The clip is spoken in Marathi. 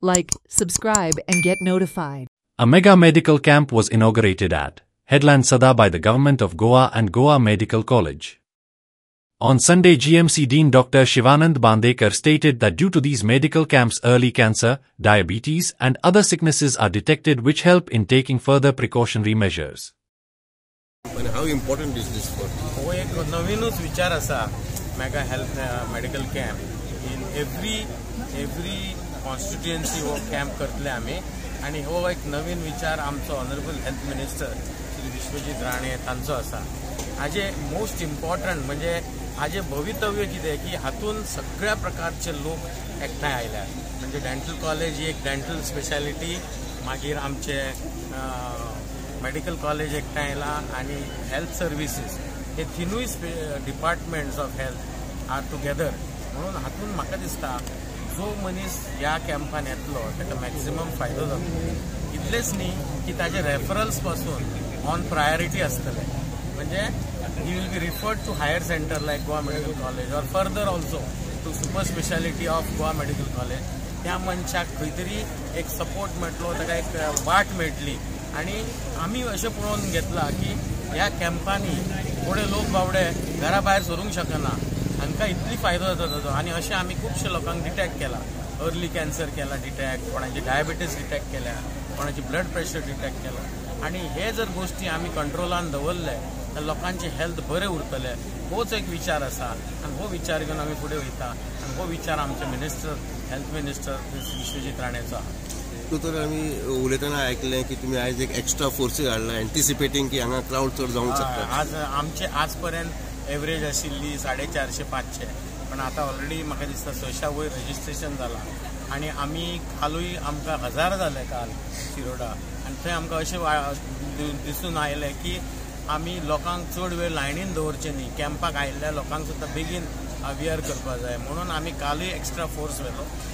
like, subscribe and get notified. A mega medical camp was inaugurated at Headland Sada by the Government of Goa and Goa Medical College. On Sunday, GMC Dean Dr. Shivanand Bandekar stated that due to these medical camps, early cancer, diabetes and other sicknesses are detected, which help in taking further precautionary measures. And how important is this for you? हो एक नवीनच विचार असा mega health medical camp in every constituency हो कॅम्प करतले आम्ही आणि हो एक नवीन विचार आमचो honourable health minister Shri Vishwajit Rane तांचो असा. हाजे मोस्ट इम्पॉर्टंट म्हणजे हाजे भवितव्य कितें की हातून सगळ्या प्रकारचे लोक एकठांय आयल्या. म्हणजे डेंटल कॉलेज ही एक डेंटल स्पेशालिटी, मागीर आमचे मेडिकल कॉलेज एकठांय आयला आणि हेल्थ सर्विसीस हे तिनूय departments of health are together. म्हणून हातून म्हाका दिसता जो मनीस ह्या कॅम्पान येतलो ताका मॅक्झिमम फायदो जातलो. इतलेच न्ही की ताजे रेफरल्स पासून ऑन प्रायोरिटी आसतले. म्हणजे he will be referred to higher centre like Goa medical college or further also to super speciality of Goa medical college. त्या मनशाक खंय तरी एक सपोर्ट मेळटलो, ताका एक वाट मेळटली. आणि आम्ही अशें पळोवन घेतला की ह्या कॅम्पांनी थोडे लोक बावडे घरा भायर सरूंक शकना, हांकां इतली फायदो जाता ताजो. आनी अशें आमी खुबशे लोकांक डिटेक्ट केला. अर्ली कॅन्सर केला डिटेक्ट, कोणाची डायबिटीज डिटेक्ट केल्या, कोणाची ब्लड प्रेशर डिटेक्ट केला. आणि हे जर गोष्टी आमी कंट्रोलान दवरले तर लोकांचे हेल्थ बरे उरतले. होच एक विचार आसा आनी हो विचार घेवन आमी फुडें वयता. आनी हो विचार आमचे मिनिस्टर हेल्थ मिनिस्टर विश्वजीत राणेचो आहा. तर आम्ही उलयतना आयकलें की तुम्ही आज एक एक्स्ट्रा फोर्सीस हाडला, एंटिसिपेटिंग की हांगा क्राउड चड जावंक शकता. आज आमचे आज पर्यंत एवरेज आशिल्ली 450-500, पण आता ऑलरेडी म्हाका दिसता 600 वयर रजिस्ट्रेशन जाला. आणि आमी कालूय आमकां 1000 जाले काल शिरोडा. आनी थंय आमकां अशें दिसून आयलें की आमी लोकांक चड वेळ लायनीन दवरचे न्ही, कॅम्पाक आयिल्ल्या लोकांक सुद्दां बेगीन अवेअर करपाक जाय. म्हणून आमी कालूय एक्स्ट्रा फोर्स व्हेलो